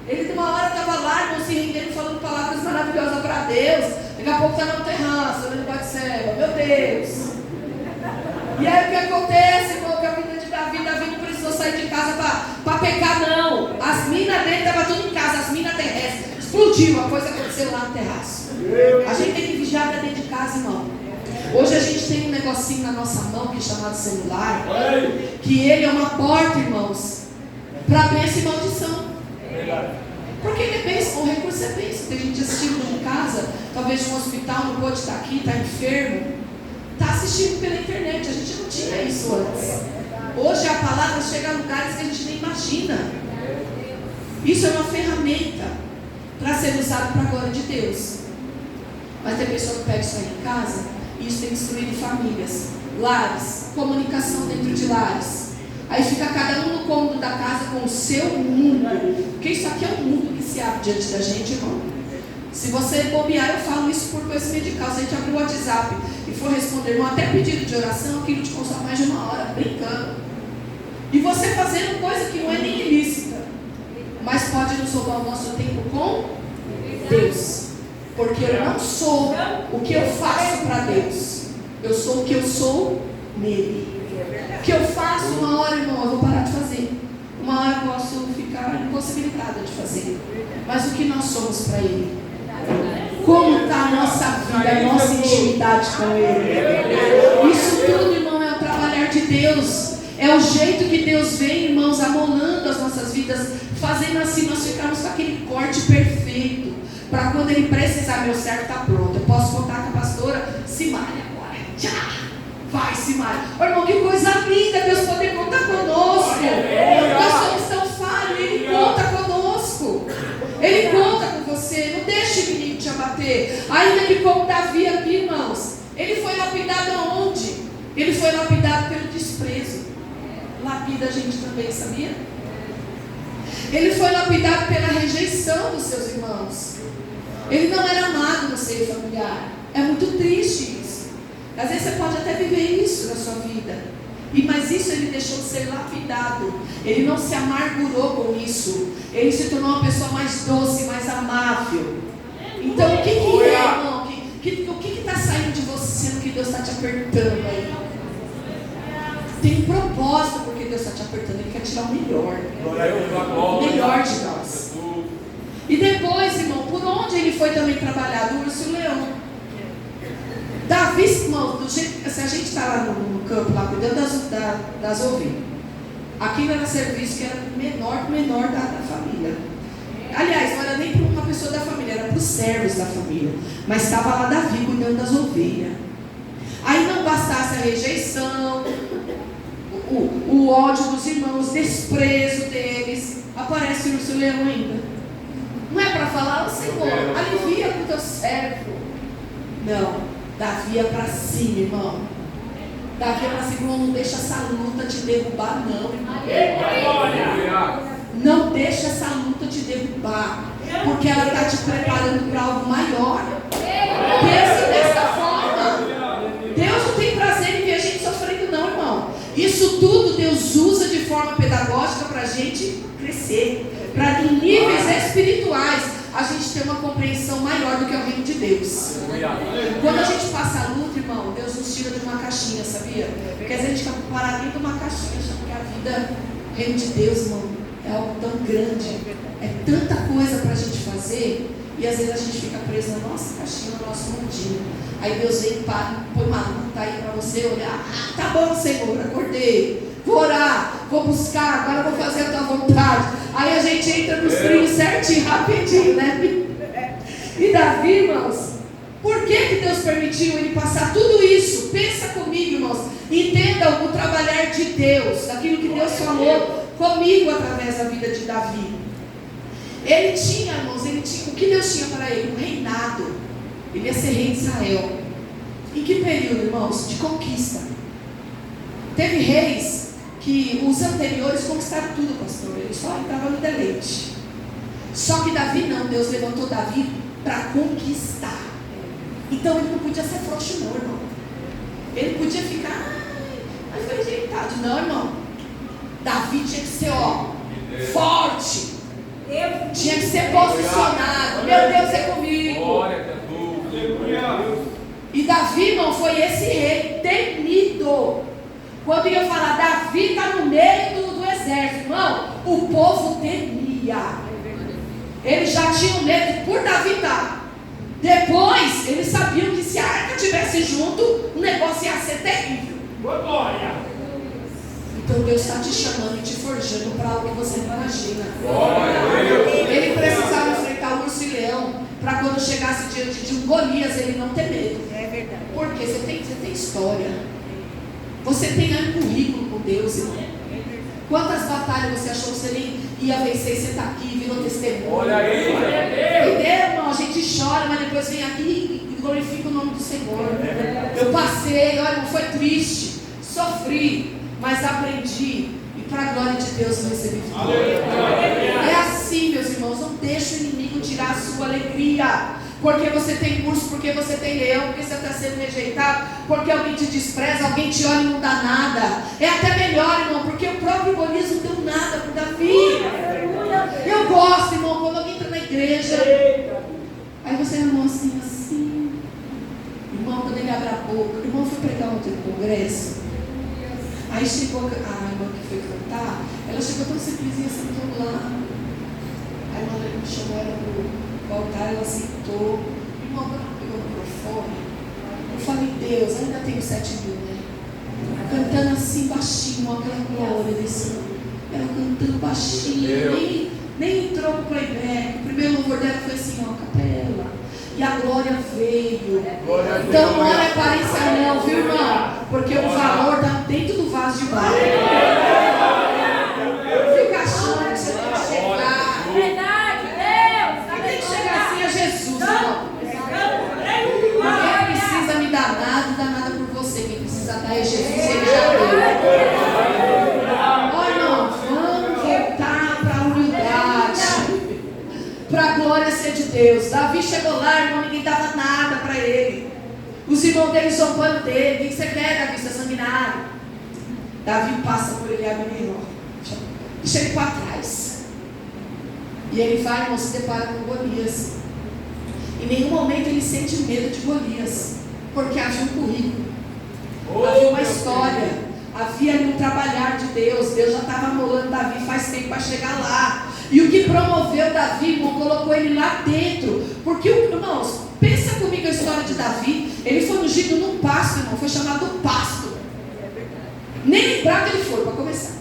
Ele de uma hora estava lá, irmão, se rendendo, falando palavras maravilhosas para Deus. Daqui a pouco está no terraço, olhando para o céu. Meu Deus! E aí o que acontece, irmão, com a vida de Davi? Davi sair de casa para pecar, não. As minas dele estavam tudo em casa, as minas terrestres. Explodiu, a coisa aconteceu lá no terraço. A gente tem que vigiar dentro de casa, irmão. Hoje a gente tem um negocinho na nossa mão que é chamado celular, que ele é uma porta, irmãos, para bênção e maldição. Porque ele é bênção, o recurso é bênção. Tem gente assistindo em casa, talvez no hospital, não pode estar aqui, está enfermo, está assistindo pela internet. A gente não tinha isso antes. Hoje a palavra chega a lugares que a gente nem imagina. Isso é uma ferramenta para ser usado para a glória de Deus. Mas tem pessoa que pega isso aí em casa, e isso tem destruído famílias, lares, comunicação dentro de lares. Aí fica cada um no cômodo da casa com o seu mundo. Porque isso aqui é um mundo que se abre diante da gente, irmão. Se você bobear, eu falo isso por conhecimento de causa. Se a gente abrir o WhatsApp e for responder, irmão, até pedido de oração, aquilo te consome mais de 1 hora, brincando. E você fazendo coisa que não é nem ilícita, mas pode nos roubar o nosso tempo com Deus. Porque eu não sou o que eu faço para Deus. Eu sou o que eu sou nele. O que eu faço, uma hora, irmão, eu vou parar de fazer. Uma hora eu posso ficar impossibilitada de fazer. Mas o que nós somos para Ele? Como está a nossa vida, a nossa intimidade com Ele? Isso tudo, irmão, é o trabalhar de Deus. É o jeito que Deus vem, irmãos, amolando as nossas vidas, fazendo assim nós ficarmos com aquele corte perfeito. Para quando Ele precisar, meu servo está pronto. Eu posso contar com a pastora Simária agora. Tchau! Vai, Simária. Oh, irmão, que coisa linda Deus poder contar conosco. Nós somos tão falhos, Ele conta conosco. Ele conta com você. Não deixe o inimigo te abater. Ainda que como Davi aqui, irmãos, ele foi lapidado aonde? Ele foi lapidado pelo desprezo. Lapida a gente também, sabia? Ele foi lapidado pela rejeição dos seus irmãos. Ele não era amado no seio familiar. É muito triste isso. Às vezes você pode até viver isso na sua vida. Mas isso ele deixou de ser lapidado. Ele não se amargurou com isso. Ele se tornou uma pessoa mais doce, mais amável. Então o que é, irmão? O que está saindo de você, sendo que Deus está te apertando aí? Tem um propósito porque Deus está te apertando. Ele quer tirar o melhor. O melhor de nós. E depois, irmão, por onde ele foi também trabalhado? O urso e o leão. Davi, irmão, do jeito, se a gente está lá no campo, lá cuidando das ovelhas, aquilo era serviço que era menor da família. Aliás, não era nem para uma pessoa da família, era para os servos da família. Mas estava lá Davi cuidando das ovelhas. Aí não bastasse a rejeição, o ódio dos irmãos, o desprezo deles, aparece o urso e o leão ainda. Não é para falar, Senhor, alivia com o teu servo. Não. Davi é para cima, irmão. Davi é para cima, irmão. Não deixa essa luta te derrubar, não, irmão. Não deixa essa luta te derrubar, porque ela está te preparando para algo maior. Pense dessa forma. Deus não tem prazer em ver a gente sofrendo, não, irmão. Isso tudo Deus usa de forma pedagógica para a gente crescer, para em níveis espirituais a gente ter uma compreensão maior do que é o reino de Deus. Quando a gente passa a luta, irmão, Deus nos tira de uma caixinha, sabia? Porque às vezes a gente fica parado dentro de uma caixinha, achando que a vida, o reino de Deus, irmão, é algo tão grande, é tanta coisa para a gente fazer, e às vezes a gente fica preso na nossa caixinha, no nosso mundinho. Aí Deus vem, põe uma luta aí para você olhar. Tá bom, Senhor, acordei, vou orar, vou buscar, agora vou fazer a tua vontade. Aí a gente entra nos trilhos certinho, rapidinho, né? E Davi, irmãos, por que Deus permitiu ele passar tudo isso? Pensa comigo, irmãos. Entenda o trabalhar de Deus, daquilo que Deus falou comigo através da vida de Davi. Ele tinha, irmãos, o que Deus tinha para ele? Um reinado. Ele ia ser rei de Israel. Em que período, irmãos? De conquista. Teve reis que os anteriores conquistaram tudo, pastor. Ele só entrava no deleite. Só que Davi não. Deus levantou Davi para conquistar. Então ele não podia ser frouxo, não, irmão. Ele podia ficar, mas foi ajeitado. Não, irmão. Davi tinha que ser, forte. Tinha que ser posicionado. Meu Deus, é comigo. E Davi, irmão, foi esse rei temido. Quando ia falar, Davi está no meio do exército. exército, irmão, o povo temia. Eles já tinham medo por Davi estar. Depois, eles sabiam que se a arca estivesse junto, o negócio ia ser terrível. Glória! Então Deus está te chamando e te forjando para algo que você não imagina. Glória! Ele precisava enfrentar o urso e leão para quando chegasse diante de um Golias, ele não ter medo. É verdade. Porque você tem história. Você tem aí um currículo com Deus, irmão. Quantas batalhas você achou que você nem ia vencer e você está aqui, virou testemunho? Olha aí! Entendeu, irmão? A gente chora, mas depois vem aqui e glorifica o nome do Senhor. Eu passei, olha, não foi triste, sofri, mas aprendi. E para a glória de Deus eu recebi vitória. É assim, meus irmãos, não deixe o inimigo tirar a sua alegria. Porque você tem curso, porque você tem leão, porque você está sendo rejeitado, porque alguém te despreza, alguém te olha e não dá nada. É até melhor, irmão, porque o próprio Golias não deu nada para Davi. Eu gosto, irmão, quando alguém entra na igreja, aí você, irmão, assim. Irmão, quando ele abre a boca, o irmão foi pregar ontem no congresso. Aí chegou a irmã que foi cantar, ela chegou tão simplesinha, sentou lá. Aí a irmã me chamou ela pro altar, ela sentou. Irmão, quando ela pegou o microfone, eu falei, Deus, ainda tenho 7 mil, né? Cantando assim baixinho, aquela glória desse. Ela cantando baixinho, nem entrou pro playback. O primeiro louvor dela foi assim, ó, capela. E a glória veio. Então não olha a aparência não, viu, irmão? Porque o valor está dentro do vaso de barro. Fica achando que você tem que chegar. Verdade, Deus. Tem que chegar assim a Jesus, irmão. Ninguém precisa me dar nada por você. Quem precisa dar é Jesus, ele já deu. Olha, irmão, vamos voltar para a humildade. Para a glória ser de Deus. Davi chegou lá, irmão, ninguém dava nada para ele. Os irmãos dele zombando dele. O que você quer, Davi? Você é sanguinário. Davi passa por ele e abre ele, ó. Deixa ele para trás. E ele vai, irmão, se depara com Golias. Em nenhum momento ele sente medo de Golias. Porque havia um currículo. Havia uma história. Havia ali um trabalhar de Deus. Deus já estava amolando Davi faz tempo para chegar lá. E o que promoveu Davi, irmão, colocou ele lá dentro. Porque, irmãos, pensa comigo a história de Davi. Ele foi ungido num pasto, irmão. Foi chamado pasto. Nem lembrado ele foi, para começar.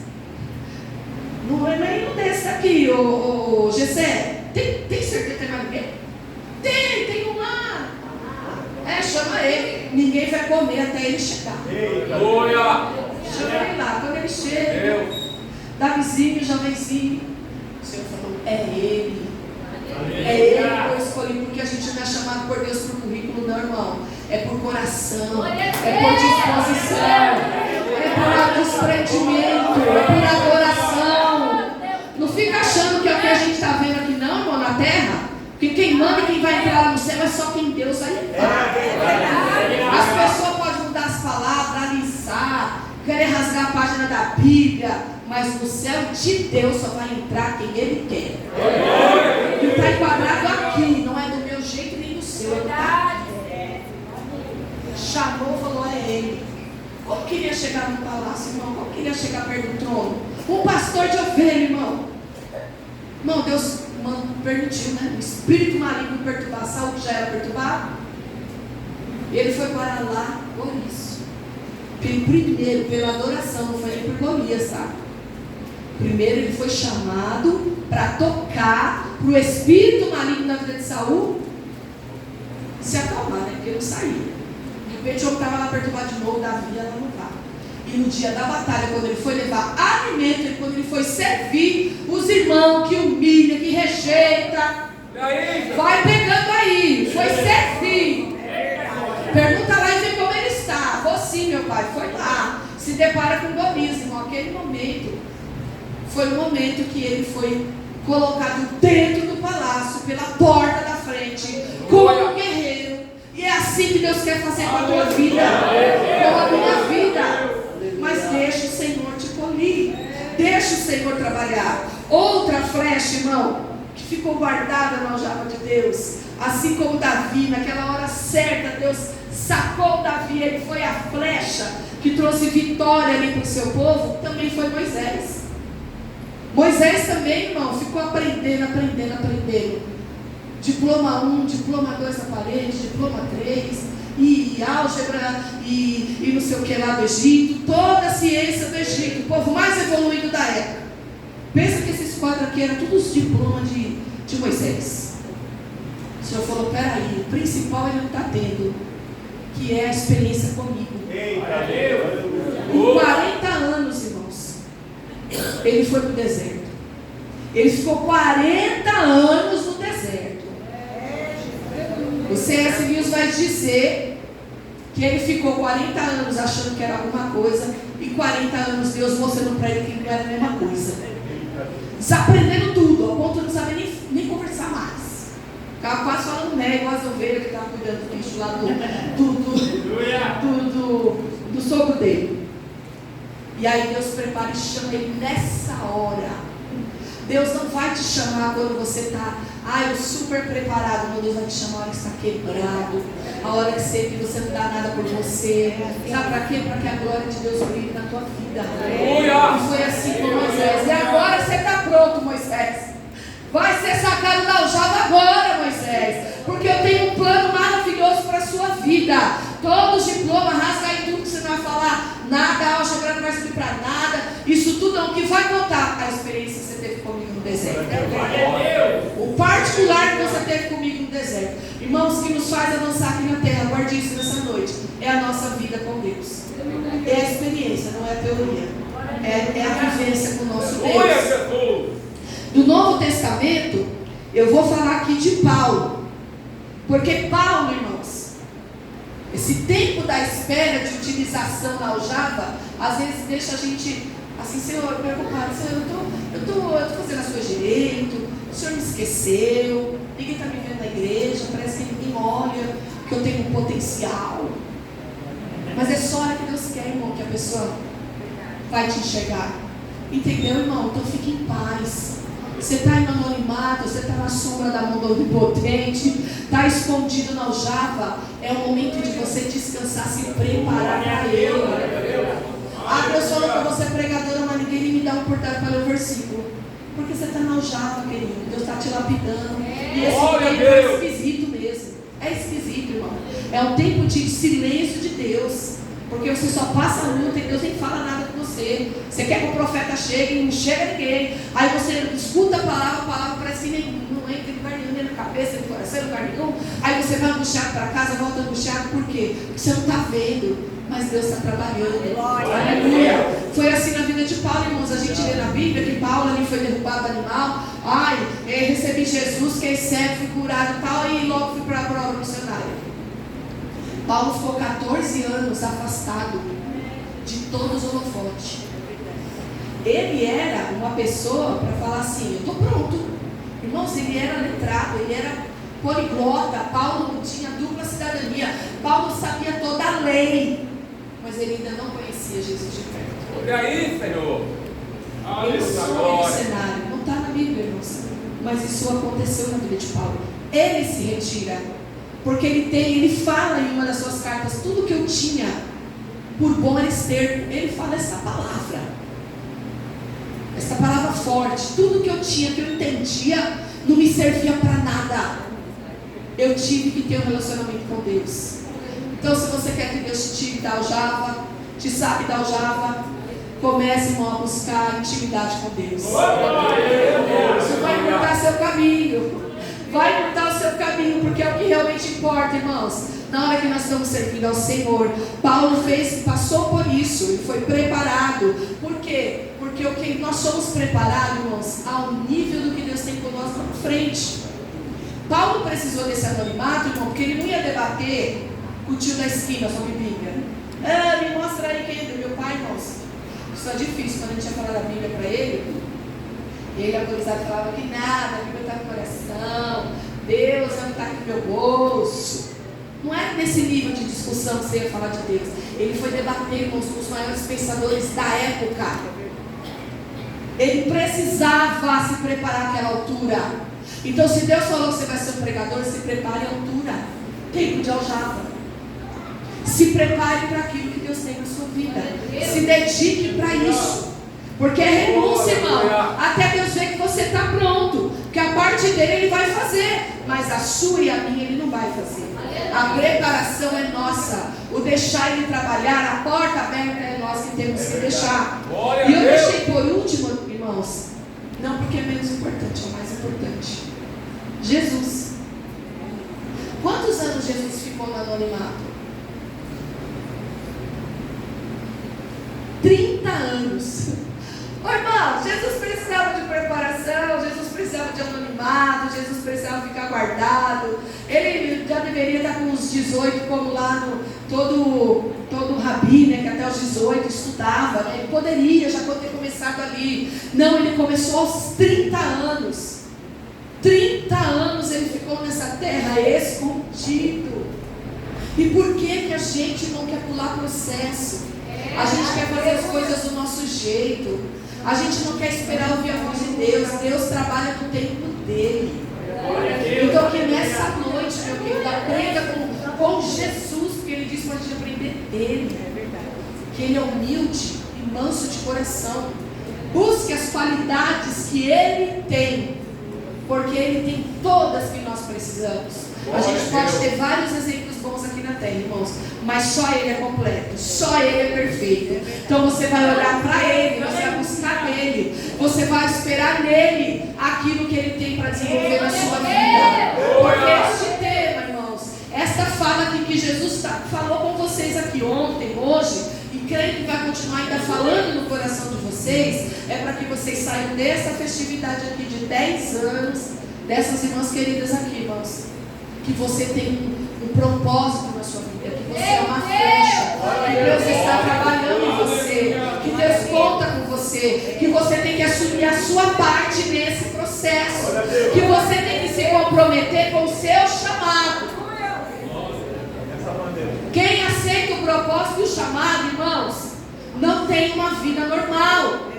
Não é nenhum desse aqui, ô Gessé. Tem certeza que tem mais ninguém? Tem um lá. Chama ele. Ninguém vai comer até ele chegar. Chama ele lá. Quando ele chega, Davizinho, jovenzinho, o Senhor falou, é ele. É ele que eu escolhi, porque a gente não é chamado por Deus por currículo, não, irmão. É por coração, é por disposição, é por desprendimento, é por adoração. Não fica achando que é o que a gente está vendo aqui, não, irmão, na terra. Porque quem manda e quem vai entrar lá no céu é só quem Deus vai entrar. As pessoas podem mudar as palavras, alisar, querer rasgar a página da Bíblia, mas no céu de Deus só vai entrar quem Ele quer. E está enquadrado aqui, não é do meu jeito nem do seu. Tá? Chamou, falou, é Ele. Como queria chegar no palácio, irmão? Como queria chegar perto do trono? Um pastor de ovelha, irmão. Irmão, Deus permitiu, né? O espírito maligno perturbar, Saul já era perturbado. E ele foi para lá por isso. Primeiro, pela adoração, não foi nem por Golias, tá? Primeiro ele foi chamado para tocar para o espírito maligno na vida de Saul se acalmar, né? Porque ele não saía. De repente eu estava lá perturbado de novo, Davi, ela não vai. E no dia da batalha, quando ele foi levar alimento, quando ele foi servir os irmãos que humilha, que rejeita, vai pegando aí, foi servir. Pergunta lá e vê como ele está. Vou sim, meu pai, foi lá. Se depara com Golias, irmão. Aquele momento foi o momento que ele foi colocado dentro do palácio, pela porta da frente, como um guerreiro. E é assim que Deus quer fazer com a tua vida, com a minha vida. Mas deixa o Senhor te polir, deixa o Senhor trabalhar. Outra flecha, irmão, que ficou guardada na aljava de Deus, assim como Davi, naquela hora certa, Deus sacou Davi, ele foi a flecha que trouxe vitória ali para o seu povo, também foi Moisés. Moisés também, irmão, ficou aprendendo. Diploma 1, diploma 2 na parede, diploma 3, e álgebra, e não sei o que lá do Egito, toda a ciência do Egito, o povo mais evoluído da época. Pensa que esses quadros aqui eram todos os diplomas de Moisés. O Senhor falou, peraí, o principal ele não está tendo, que é a experiência comigo. Com 40 anos, irmãos, ele foi para o deserto. Ele ficou 40 anos no deserto. O C.S. Lewis vai dizer que ele ficou 40 anos achando que era alguma coisa, e 40 anos Deus mostrando para ele que não era a mesma coisa. Desaprendendo tudo, ao ponto de não saber nem conversar mais. Ficava quase falando igual as ovelhas que estavam cuidando do bicho lá do sogro dele. E aí Deus prepara e chama ele nessa hora. Deus não vai te chamar quando você está super preparado. Não, Deus vai te chamar a hora que você está quebrado, a hora que você não dá nada por você. Sabe para quê? Para que a glória de Deus brilhe na tua vida. E foi assim com Moisés. E agora você está pronto, Moisés. Vai ser sacado da aljava agora, Moisés, porque eu tenho um plano maravilhoso para a sua vida. Todos os diplomas, rasga aí tudo que você não vai falar nada, a álgebra não vai servir para nada. Isso tudo não, o que vai contar a experiência que você teve comigo no deserto. O particular que você teve comigo no deserto. Irmãos, que nos faz avançar aqui na terra, guarde isso nessa noite, é a nossa vida com Deus. É a experiência, não é a teoria. É a vivência com o nosso Deus. Do Novo Testamento, eu vou falar aqui de Paulo. Porque Paulo, irmãos, esse tempo da espera de utilização da aljava, às vezes deixa a gente assim, Senhor, preocupado. Senhor, eu estou fazendo as coisas direito, o Senhor me esqueceu, ninguém está me vendo na igreja, parece que ninguém olha, que eu tenho um potencial. Mas é só a hora que Deus quer, irmão, que a pessoa vai te enxergar. Entendeu, irmão? Então fique em paz. Você está em anonimato, você está na sombra da mão do Onipotente, está escondido na aljava, é o momento de você descansar, se preparar para Ele. Deus falou para você, pregadora, mas ninguém me dá a oportunidade para ler o versículo. Porque você está na aljava, querido. Deus está te lapidando. E esse tempo é esquisito mesmo. É esquisito, irmão. É um tempo de silêncio de Deus. Porque você só passa a luta e Deus nem fala nada com você. Você quer que o profeta chegue e não chega ninguém. Aí você escuta a palavra parece que não entra em lugar nenhum, nem na cabeça, nem no coração, em lugar nenhum. Aí você vai angustiado para casa, volta angustiado. Por quê? Porque você não está vendo. Mas Deus está trabalhando. Aleluia. Foi assim na vida de Paulo, irmãos. A gente lê na Bíblia que Paulo ali foi derrubado do animal. Recebi Jesus, fiquei cego, fui curado e tal. E logo fui para a prova missionária. Paulo ficou 14 anos afastado de todos os holofotes. Ele era uma pessoa para falar assim, eu estou pronto. Irmãos, ele era letrado, ele era poliglota. Paulo tinha dupla cidadania. Paulo sabia toda a lei, mas ele ainda não conhecia Jesus de perto. Olha aí, Senhor. Ele sonha esse cenário, não está na Bíblia, irmãos, mas isso aconteceu na vida de Paulo. Ele se retira. Porque ele fala em uma das suas cartas, tudo que eu tinha por bom era esterco. Ele fala essa palavra forte, tudo que eu tinha, que eu entendia, não me servia para nada. Eu tive que ter um relacionamento com Deus. Então, se você quer que Deus te tire da aljava, te saque da aljava, comece, irmão, a buscar intimidade com Deus. Isso vai mudar seu caminho. Vai mudar o seu caminho, porque é o que realmente importa, irmãos. Na hora que nós estamos servindo ao Senhor, Paulo passou por isso, ele foi preparado. Por quê? Porque o que nós somos preparados, irmãos, ao nível do que Deus tem por nós na frente. Paulo precisou desse anonimato, irmão, porque ele não ia debater com o tio da esquina sobre Bíblia. Me mostra aí quem é meu pai, irmãos. Isso é difícil, quando a gente ia falar da Bíblia para ele. Ele, autorizado, falava que nada, a Bíblia está no coração, Deus não está aqui no meu bolso. Não era nesse nível de discussão que você ia falar de Deus. Ele foi debater com os maiores pensadores da época. Ele precisava se preparar àquela altura. Então, se Deus falou que você vai ser um pregador, se prepare à altura. Tempo de aljava. Se prepare para aquilo que Deus tem na sua vida. Se dedique para isso. Porque é renúncia, irmão. Até Deus ver que você está pronto. Porque a parte dele ele vai fazer. Mas a sua e a minha ele não vai fazer. A preparação é nossa. O deixar ele trabalhar, a porta aberta é nós que temos que deixar. E eu deixei por último, irmãos. Não porque é menos importante, é o mais importante. Jesus. Quantos anos Jesus ficou no anonimato? 30 anos. Ô, irmão, Jesus precisava de preparação, Jesus precisava de anonimato, Jesus precisava ficar guardado. Ele já deveria estar com uns 18, como lá no todo rabi, né, que até os 18 estudava, né? Ele poderia já ter começado ali. Não, ele começou aos 30 anos. 30 anos ele ficou nessa terra escondido. E por que a gente não quer pular processo? A gente quer fazer as coisas do nosso jeito. A gente não quer esperar ouvir a voz de Deus. Deus trabalha no tempo dele. Então que nessa noite, meu querido, aprenda com Jesus, porque ele disse para a gente aprender dele. Que ele é humilde e manso de coração. Busque as qualidades que ele tem, porque ele tem todas que nós precisamos. A gente pode ter vários exemplos bons aqui na terra, irmãos, mas só ele é completo, só ele é perfeito. Então você vai olhar para ele, você vai buscar nele, você vai esperar nele aquilo que ele tem para desenvolver na sua vida. Porque este tema, irmãos, esta fala aqui que Jesus falou com vocês aqui ontem, hoje, e creio que vai continuar ainda falando no coração de vocês, é para que vocês saiam dessa festividade aqui de 10 anos, dessas irmãs queridas aqui, irmãos, que você tem um propósito na sua vida, que você é uma flecha, que Deus está trabalhando em você, que Deus conta com você, que você tem que assumir a sua parte nesse processo, que você tem que se comprometer com o seu chamado. Quem aceita o propósito e o chamado, irmãos, não tem uma vida normal.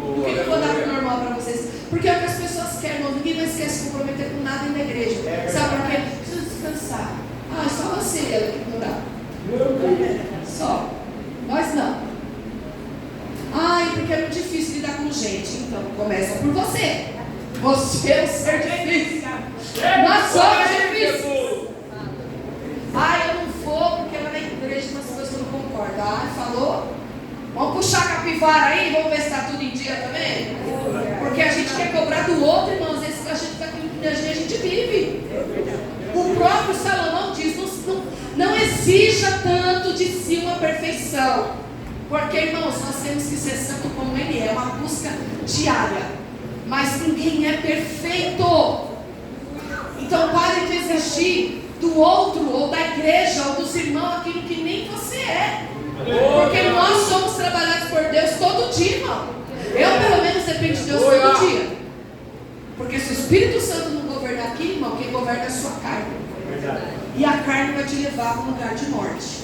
Por que eu vou dar o normal para vocês? Porque é o que as pessoas querem, irmão. Ninguém vai se comprometer com nada na igreja. Sabe por quê? Precisa descansar. Ah, só você ela que orar. Só. Nós não. Ai, porque é muito difícil lidar com gente. Então, começa por você. Você é o ser difícil. Nós somos difíceis. Ai, eu não vou porque ela na igreja umas coisas eu não concordo. Ai, falou? Vamos puxar a capivara aí, vamos ver se está tudo em dia também? Porque a gente quer cobrar do outro, irmãos, às vezes a gente está aqui no a gente vive. O próprio Salomão diz, não exija tanto de si uma perfeição. Porque, irmãos, nós temos que ser santo como ele é, uma busca diária. Mas ninguém é perfeito. Então pare de exigir do outro, ou da igreja, ou dos irmãos, aquilo que nem você é. Porque nós somos trabalhados por Deus todo dia, irmão. Eu, pelo menos, dependo de Deus todo dia. Porque se o Espírito Santo não governar aqui, irmão, quem governa é a sua carne. E a carne vai te levar para um lugar de morte.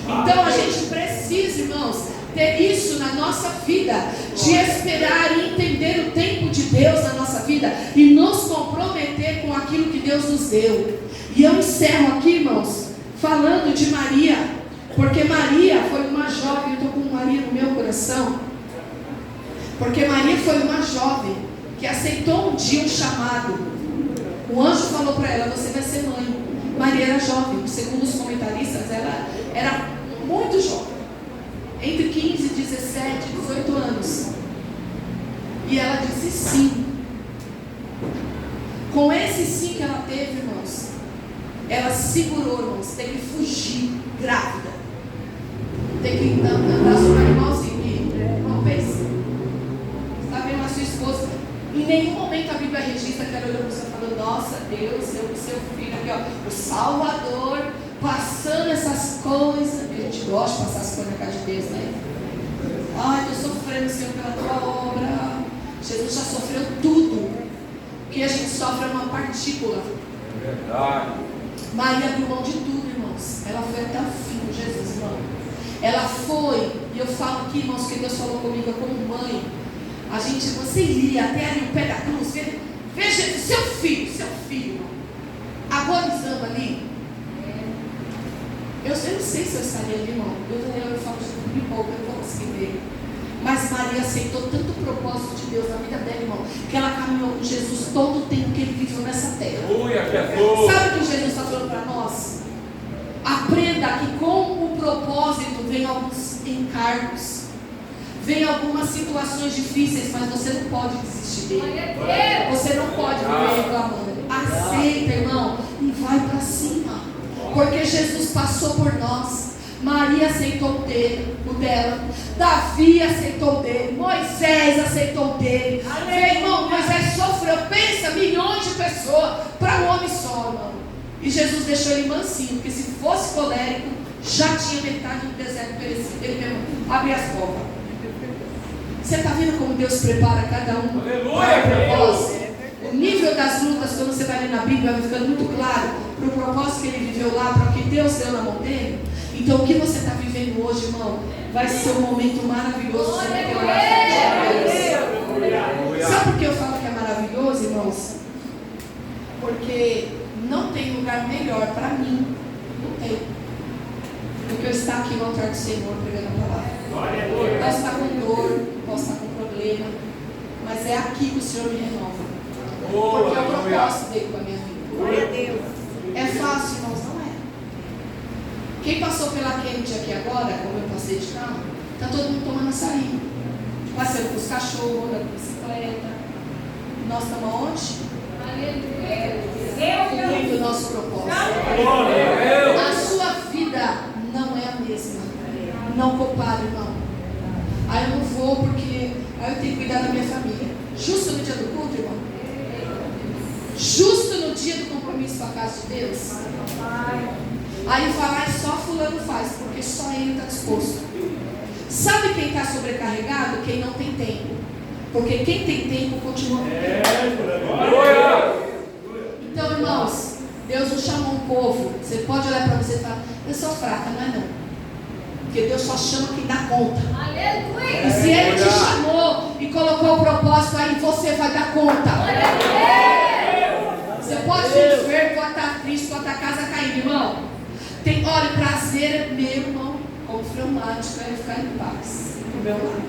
Então a gente precisa, irmãos, ter isso na nossa vida, de esperar e entender o tempo de Deus na nossa vida e nos comprometer com aquilo que Deus nos deu. E eu encerro aqui, irmãos, falando de Maria. Porque Maria foi uma jovem, eu estou com Maria no meu coração. Porque Maria foi uma jovem que aceitou um dia um chamado. O anjo falou para ela, você vai ser mãe. Maria era jovem, segundo os comentaristas, ela era muito jovem. Entre 15, 17, 18 anos. E ela disse sim. Com esse sim que ela teve, irmãos, ela segurou, irmãos, tem que fugir grávida. Tem que andar sobre o irmãozinho aqui. Não pense. Está vendo a sua esposa? Em nenhum momento a Bíblia registra que ela olhou para você e falou, nossa Deus, seu filho aqui, ó, o Salvador, passando essas coisas. A gente gosta de passar as coisas na casa de Deus, né? Ai, estou sofrendo, Senhor, pela tua obra. Jesus já sofreu tudo. O que a gente sofre é uma partícula. É verdade. Maria abriu mão de tudo, irmãos. Ela foi até o fim com Jesus, irmão. Ela foi, e eu falo aqui, irmãos, que Deus falou comigo como mãe. Você iria até ali o pé da cruz, veja seu filho, agonizando ali. Eu não sei se eu estaria ali, irmão. Eu falo de pouco, eu não vou conseguir ver. Mas Maria aceitou tanto o propósito de Deus na vida dela, irmão, que ela caminhou com Jesus todo o tempo que ele viveu nessa terra. Sabe o que Jesus está falando para nós? Aprenda que com o propósito vem alguns encargos, vem algumas situações difíceis, mas você não pode desistir dele. Você não pode viver reclamando. Aceita, irmão, e vai para cima. Porque Jesus passou por nós. Maria aceitou o dela. Davi aceitou o dele. Moisés aceitou o dele. Meu irmão, Moisés sofreu, pensa, milhões de pessoas para um homem só, irmão. E Jesus deixou ele mansinho, porque se fosse colérico, já tinha metade do deserto perecido. Ele mesmo abre as portas. Você está vendo como Deus prepara cada um para o propósito? O nível das lutas, quando você vai ler na Bíblia, vai ficando muito claro para o propósito que ele viveu lá, para o que Deus deu na mão dele. Então, o que você está vivendo hoje, irmão, vai ser um momento maravilhoso. Você vai ter uma. Sabe por que eu falo que é maravilhoso, irmãos? Porque não tem lugar melhor para mim, não tem, do que eu estar aqui no altar do Senhor pregando a palavra. Posso estar com dor, posso estar com problema, mas é aqui que o Senhor me renova. Porque é o propósito dele com a minha vida. É fácil, irmãos? Não é. Quem passou pela Kennedy aqui agora, como eu passei de carro, está todo mundo tomando açaí. Passeando com os cachorros, andando com bicicleta. Nós estamos onde? Cumprindo o nosso propósito. A sua vida não é a mesma. Não compare, irmão. Aí eu não vou porque aí eu tenho que cuidar da minha família. Justo no dia do culto, irmão? Justo no dia do compromisso com a casa de Deus? Aí falar só fulano faz, porque só ele está disposto. Sabe quem está sobrecarregado? Quem não tem tempo. Porque quem tem tempo continua com tempo. Então, irmãos, Deus nos chamou um povo. Você pode olhar para você e falar, eu sou fraca, não é não. Porque Deus só chama quem dá conta. E se Ele te chamou e colocou o propósito aí, você vai dar conta. Você pode ser enfermo, pode estar triste, pode estar a casa caindo, irmão. Olha, prazer é meu, irmão, como fleumático, é ficar em paz do meu lado.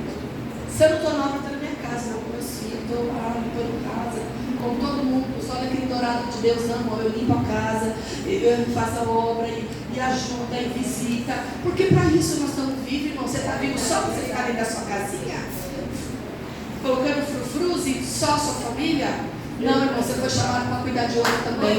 Se eu não estou na obra, estou na minha casa, não, com meus filhos, estou lá, estou em casa, com todo mundo. Só olha aquele dourado de Deus, não, irmão, eu limpo a casa, eu faço a obra e ajuda e visita. Porque para isso nós estamos vivos, irmão. Você está vivo só para você ficar dentro da sua casinha? Colocando frufrus e só a sua família? Não, irmão, você foi chamado para cuidar de outro também.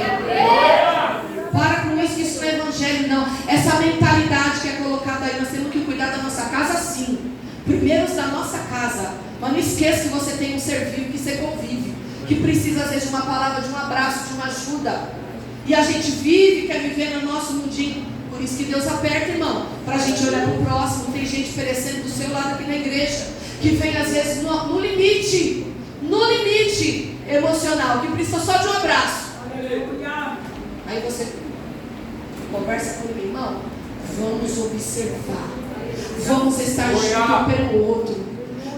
Para com isso, que isso não é evangelho, não. Essa mentalidade que é colocada aí, nós temos que cuidar da nossa casa sim. Primeiro da nossa casa. Mas não esqueça que você tem um ser vivo que você convive, que precisa às vezes de uma palavra, de um abraço, de uma ajuda. E a gente vive, quer viver no nosso mundinho. Por isso que Deus aperta, irmão, para a gente olhar para o próximo. Tem gente perecendo do seu lado aqui na igreja, que vem às vezes no limite emocional, que precisa só de um abraço. Aí você conversa com o irmão, vamos observar, vamos estar junto pelo outro,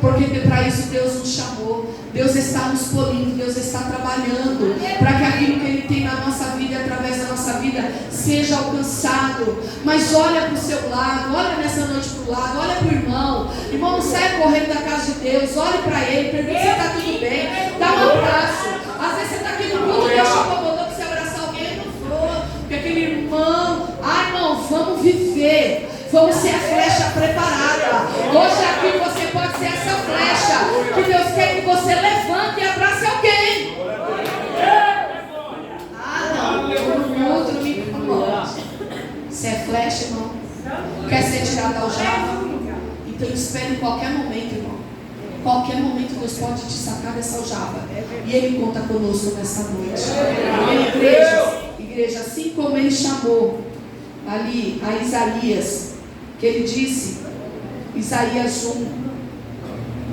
porque para isso Deus nos chamou. Deus está nos polindo, Deus está trabalhando para que aquilo que Ele tem na nossa vida, através da nossa vida, seja alcançado. Mas olha para o seu lado, olha nessa noite para o lado, olha para o irmão. Irmão, não sai correndo da casa de Deus, olhe para ele, pergunta se está tudo bem, dá um abraço. Às vezes você está aqui no culto, Deus te incomodou para você abraçar alguém, não for, porque aquele irmão, irmão, vamos viver. Vamos ser a flecha preparada. Hoje aqui você pode ser essa flecha que Deus quer que você levante e abrace alguém. Não, outro não me incomoda. Você é flecha, irmão? Quer ser tirado da aljava? Então espere em qualquer momento, irmão. Qualquer momento Deus pode te sacar dessa aljava. E Ele conta conosco nessa noite. Igreja, assim como Ele chamou ali a Isaías, que Ele disse, Isaías 1,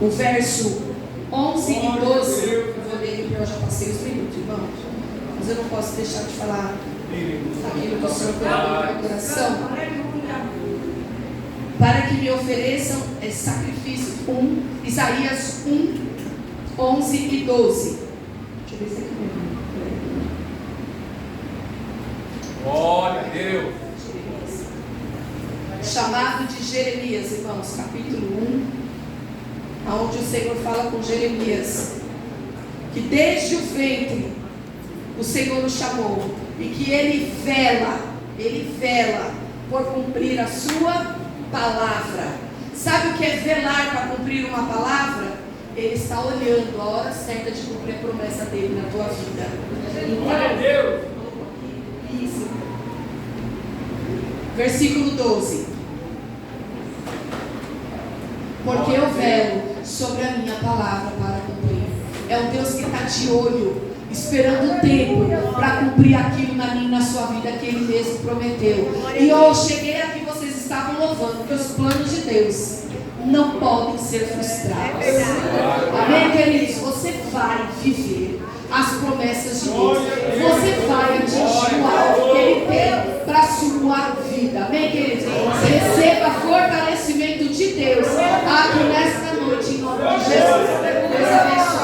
o verso 11 e 12. Eu vou ler porque eu já passei os minutos, irmãos. Mas eu não posso deixar de falar aquilo que o Senhor colocou no meu coração. Para que me ofereçam esse sacrifício. Isaías 1, 11 e 12. Deixa eu ver se aqui mesmo. Glória a Deus. chamado de Jeremias, irmãos, capítulo 1, onde o Senhor fala com Jeremias, que desde o ventre o Senhor o chamou, e que ele vela por cumprir a sua palavra. Sabe o que é velar para cumprir uma palavra? Ele está olhando a hora certa de cumprir a promessa dele na tua vida. Glória a Deus. Isso. Versículo 12. Porque eu velo sobre a minha palavra para cumprir. É um Deus que está de olho, esperando o tempo para cumprir aquilo na minha e na sua vida que Ele mesmo prometeu. E eu cheguei aqui, vocês estavam louvando, que os planos de Deus não podem ser frustrados. Amém, queridos? Você vai viver as promessas de Deus. Você vai atingir o alvo que Ele tem para a sua vida. Amém, queridos? Receba fortalecimento de Deus aqui nesta noite, em nome de Jesus. Deus abençoe.